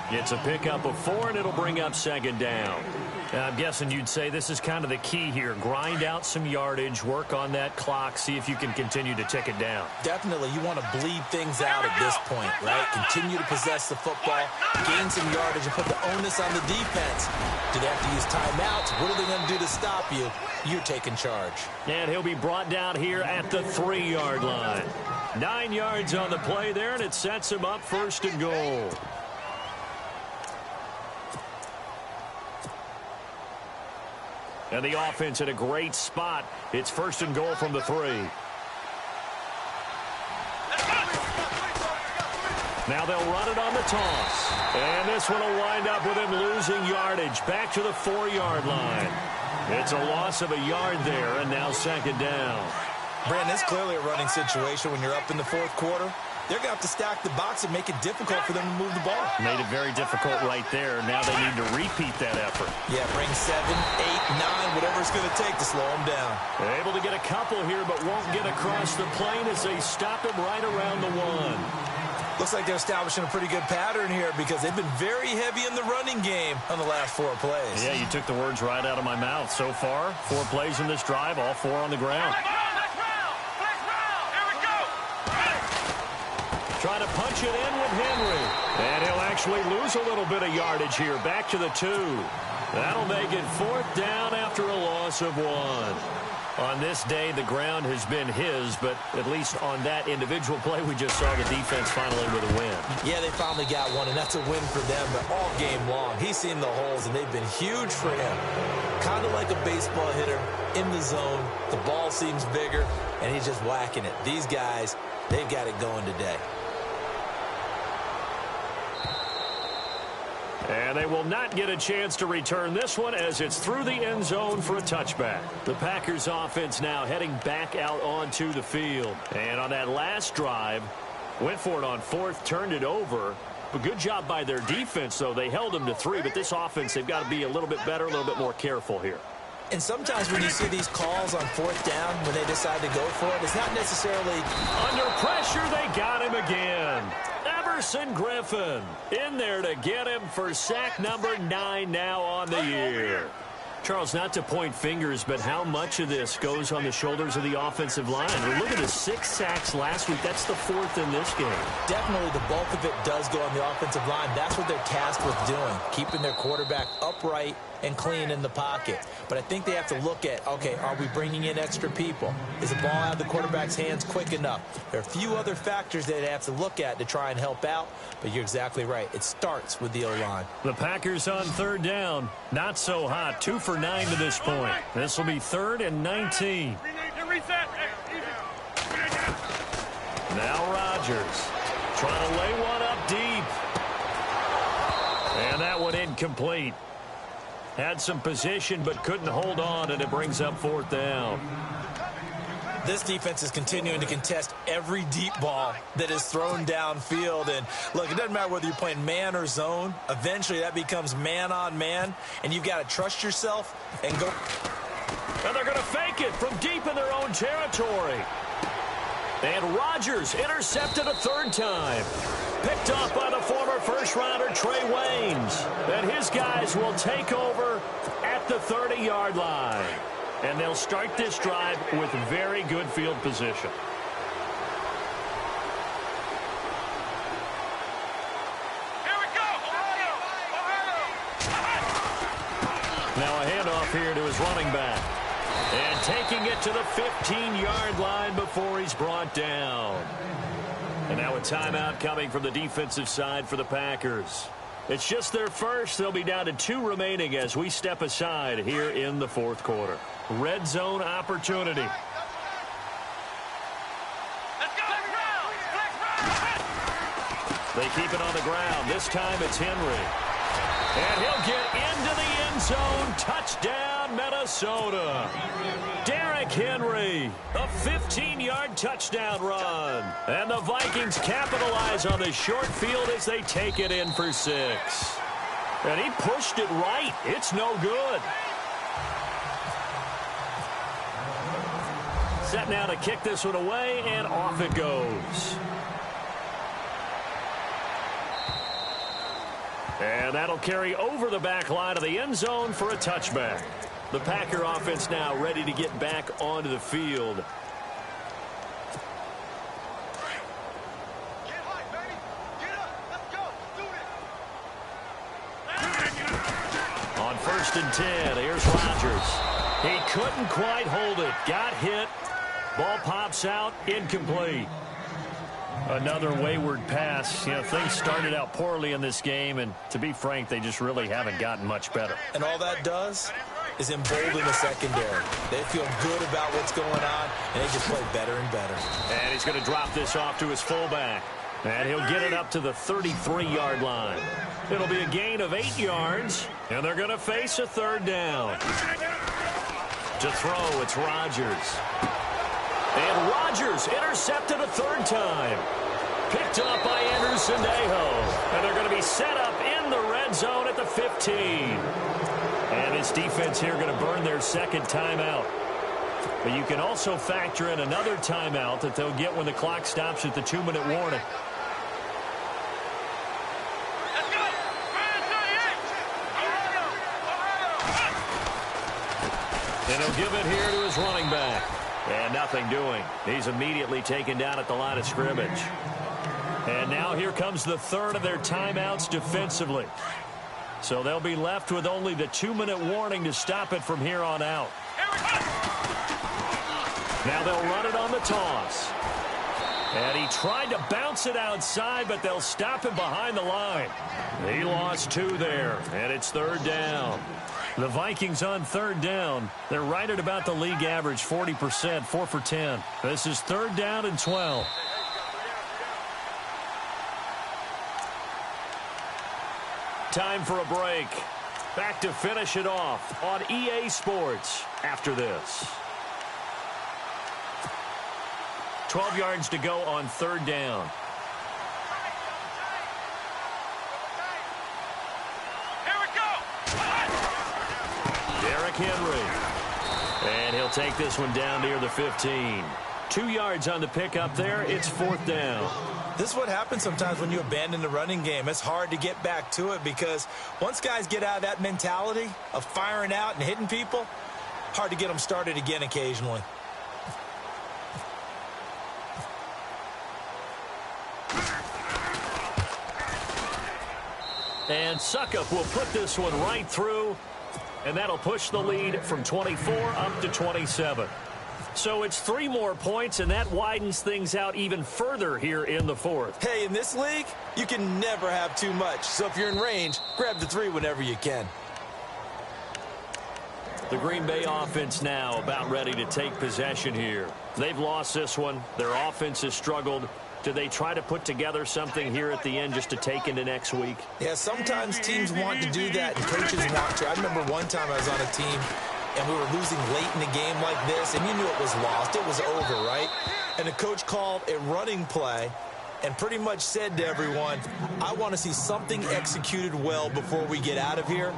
Speaker 2: It's a pickup of 4, and it'll bring up second down. I'm guessing you'd say this is kind of the key here. Grind out some yardage, work on that clock, see if you can continue to tick it down.
Speaker 3: Definitely, you want to bleed things out at this point, right? Continue to possess the football, gain some yardage, and put the onus on the defense. Do they have to use timeouts? What are they going to do to stop you? You're taking charge.
Speaker 2: And he'll be brought down here at the 3-yard line. 9 yards on the play there, and it sets him up first and goal. And the offense in a great spot. It's first and goal from the 3. Now they'll run it on the toss. And this one will wind up with him losing yardage back to the 4-yard line. It's a loss of a yard there, and now second down.
Speaker 3: Brandon, it's clearly a running situation when you're up in the fourth quarter. They're going to have to stack the box and make it difficult for them to move the ball.
Speaker 2: Made it very difficult right there. Now they need to repeat that effort.
Speaker 3: Yeah, bring 7, 8, 9, whatever it's going to take to slow them down.
Speaker 2: They're able to get a couple here, but won't get across the plane as they stop him right around the 1.
Speaker 3: Looks like they're establishing a pretty good pattern here because they've been very heavy in the running game on the last 4 plays.
Speaker 2: Yeah, you took the words right out of my mouth. So far, 4 plays in this drive, all 4 on the ground. Trying to punch it in with Henry. And he'll actually lose a little bit of yardage here. Back to the 2. That'll make it 4th down after a loss of 1. On this day, the ground has been his, but at least on that individual play, we just saw the defense finally with a win.
Speaker 3: Yeah, they finally got one, and that's a win for them, but all game long, he's seen the holes, and they've been huge for him. Kind of like a baseball hitter in the zone. The ball seems bigger, and he's just whacking it. These guys, they've got it going today.
Speaker 2: And they will not get a chance to return this one as it's through the end zone for a touchback. The Packers offense now heading back out onto the field. And on that last drive, went for it on 4th, turned it over. But good job by their defense, though. They held them to 3, but this offense, they've got to be a little bit better, a little bit more careful here.
Speaker 3: And sometimes when you see these calls on 4th down, when they decide to go for it, it's not necessarily...
Speaker 2: Under pressure, they got him again. Everson Griffin in there to get him for sack number 9 now on the year. Charles, not to point fingers, but how much of this goes on the shoulders of the offensive line? We're looking at 6 sacks last week. That's the 4th in this game.
Speaker 3: Definitely the bulk of it does go on the offensive line. That's what they're tasked with doing, keeping their quarterback upright and clean in the pocket. But I think they have to look at, okay, are we bringing in extra people? Is the ball out of the quarterback's hands quick enough? There are a few other factors that they have to look at to try and help out, but you're exactly right. It starts with the O-line.
Speaker 2: The Packers on 3rd down. Not so hot. 2 for 9 to this point. This will be 3rd and 19. Now Rodgers trying to lay one up deep. And that one incomplete. Had some position but couldn't hold on, and it brings up 4th down.
Speaker 3: This defense is continuing to contest every deep ball that is thrown downfield. And look, it doesn't matter whether you're playing man or zone. Eventually that becomes man on man, and you've got to trust yourself and go.
Speaker 2: And they're going to fake it from deep in their own territory. And Rodgers intercepted a 3rd time. Picked off by the former first-rounder Trey Waynes. And his guys will take over at the 30-yard line. And they'll start this drive with very good field position.
Speaker 4: Here we go.
Speaker 2: Now a handoff here to his running back. And taking it to the 15-yard line before he's brought down. And now a timeout coming from the defensive side for the Packers. It's just their first. They'll be down to 2 remaining as we step aside here in the 4th quarter. Red zone opportunity.
Speaker 4: Let's go.
Speaker 2: They keep it on the ground. This time it's Henry. And he'll get into the end zone. Touchdown, Minnesota. Derrick Henry, a 15-yard touchdown run. And the Vikings capitalize on the short field as they take it in for 6. And he pushed it right. It's no good. Set now to kick this one away, and off it goes. And that'll carry over the back line of the end zone for a touchback. The Packer offense now ready to get back onto the field. On 1st and 10, here's Rodgers. He couldn't quite hold it. Got hit. Ball pops out, incomplete. Another wayward pass. You know, things started out poorly in this game, and to be frank, they just really haven't gotten much better.
Speaker 3: And all that does is embolden the secondary. They feel good about what's going on, and they just play better and better.
Speaker 2: And he's going to drop this off to his fullback. And he'll get it up to the 33-yard line. It'll be a gain of 8 yards, and they're going to face a 3rd down. To throw, it's Rodgers. And Rodgers intercepted a 3rd time. Picked up by Anderson Aho. And they're going to be set up in the red zone at the 15. And his defense here going to burn their 2nd timeout. But you can also factor in another timeout that they'll get when the clock stops at the 2-minute warning. And he'll give it here to his running back. And nothing doing. He's immediately taken down at the line of scrimmage. And now here comes the 3rd of their timeouts defensively. So they'll be left with only the 2-minute warning to stop it from here on out. Now they'll run it on the toss. And he tried to bounce it outside, but they'll stop him behind the line. He lost 2 there, and it's 3rd down. The Vikings on 3rd down. They're right at about the league average, 40%, 4 for 10. This is 3rd down and 12. Time for a break. Back to finish it off on EA Sports after this. 12 yards to go on 3rd down. Henry. And he'll take this one down near the 15. 2 yards on the pickup there. It's 4th down.
Speaker 3: This is what happens sometimes when you abandon the running game. It's hard to get back to it because once guys get out of that mentality of firing out and hitting people, hard to get them started again occasionally.
Speaker 2: And Suckup will put this one right through. And that'll push the lead from 24 up to 27. So it's 3 more points, and that widens things out even further here in the 4th.
Speaker 3: Hey, in this league, you can never have too much. So if you're in range, grab the 3 whenever you can.
Speaker 2: The Green Bay offense now about ready to take possession here. They've lost this one. Their offense has struggled. Do they try to put together something here at the end just to take into next week?
Speaker 3: Yeah, sometimes teams want to do that and coaches want to. I remember one time I was on a team and we were losing late in the game like this, and you knew it was lost. It was over, right? And the coach called a running play and pretty much said to everyone, I want to see something executed well before we get out of here.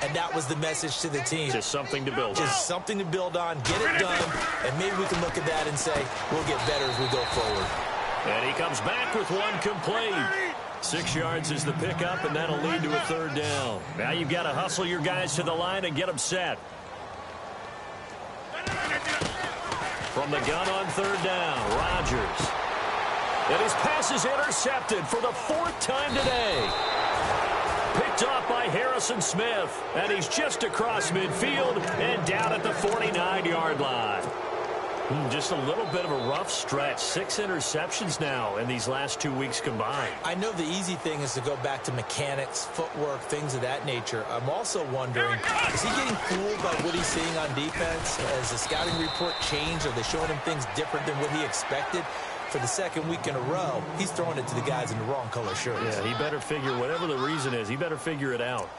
Speaker 3: And that was the message to the team.
Speaker 2: Just something to build on.
Speaker 3: Just something to build on, get it done, and maybe we can look at that and say, we'll get better as we go forward.
Speaker 2: And he comes back with one complete. 6 yards is the pickup, and that'll lead to a 3rd down. Now you've got to hustle your guys to the line and get them set. From the gun on 3rd down, Rodgers. And his pass is intercepted for the 4th time today. Picked off by Harrison Smith. And he's just across midfield and down at the 49-yard line. Just a little bit of a rough stretch. 6 interceptions now in these last 2 weeks combined.
Speaker 3: I know the easy thing is to go back to mechanics, footwork, things of that nature. I'm also wondering, is he getting fooled by what he's seeing on defense? Has the scouting report changed? Are they showing him things different than what he expected? For the 2nd week in a row, he's throwing it to the guys in the wrong color shirts.
Speaker 2: Yeah, he better figure, whatever the reason is, he better figure it out.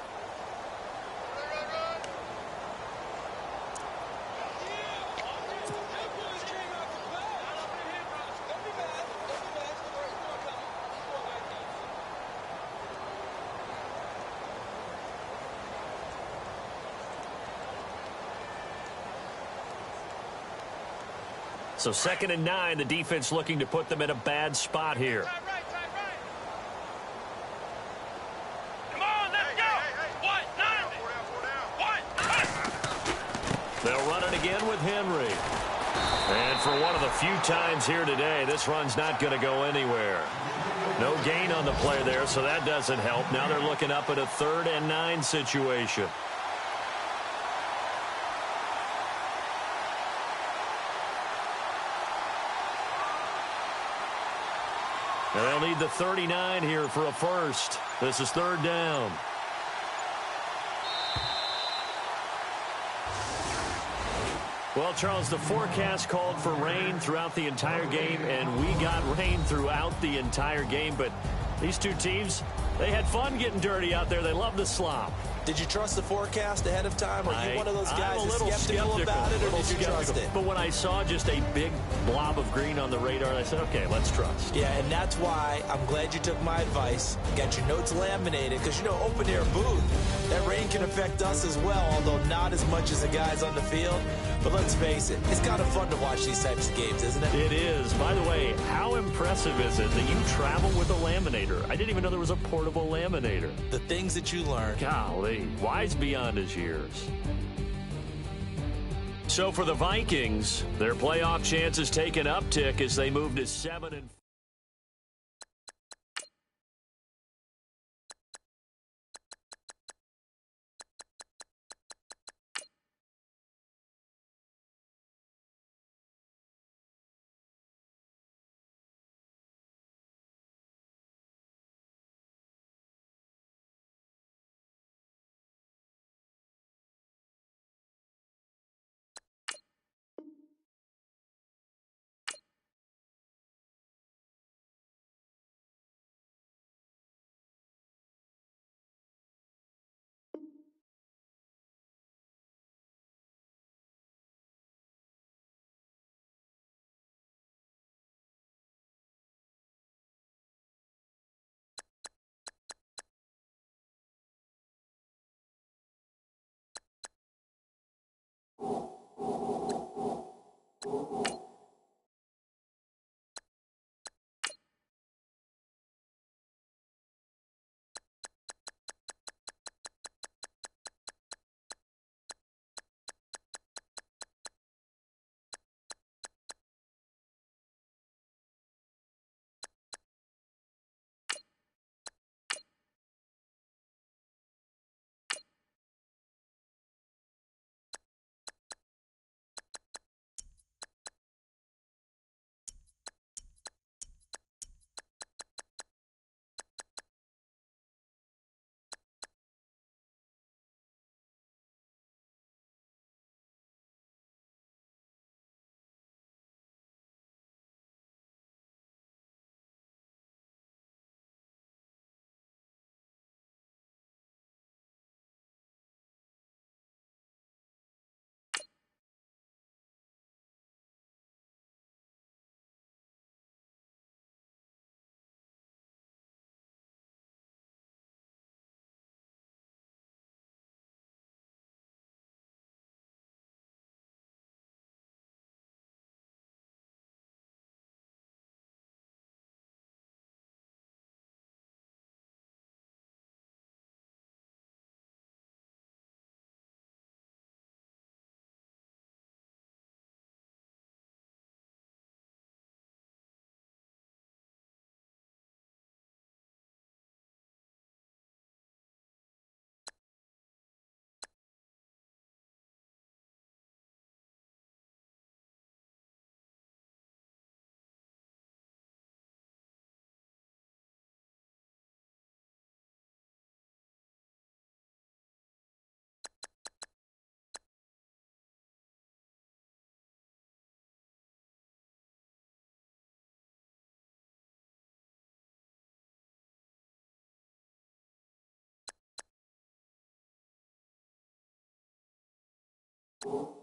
Speaker 2: So 2nd and 9, the defense looking to put them in a bad spot here.
Speaker 4: Come on,
Speaker 2: again with Henry. And for one of the few times here today, this run's not going to go anywhere. No gain on the play there, so that doesn't help. Now they're looking up at a 3rd and 9 situation. And they'll need the 39 here for a first. This is 3rd down. Well, Charles, the forecast called for rain throughout the entire game, and we got rain throughout the entire game. But these two teams, they had fun getting dirty out there. They love the slop.
Speaker 3: Did you trust the forecast ahead of time? Are you one of those guys
Speaker 2: I'm a
Speaker 3: that's
Speaker 2: little
Speaker 3: skeptical about it, or did you trust it?
Speaker 2: But when I saw just a big blob of green on the radar, I said, okay, let's trust.
Speaker 3: Yeah, and that's why I'm glad you took my advice. Got your notes laminated, because, you know, open-air booth, that rain can affect us as well, although not as much as the guys on the field. But let's face it, it's kind of fun to watch these types of games, isn't it?
Speaker 2: It is. By the way, how impressive is it that you travel with a laminator? I didn't even know there was a portable laminator.
Speaker 3: The things that you learn.
Speaker 2: Golly, wise beyond his years. So for the Vikings, their playoff chances take an uptick as they move to 7-4.
Speaker 5: You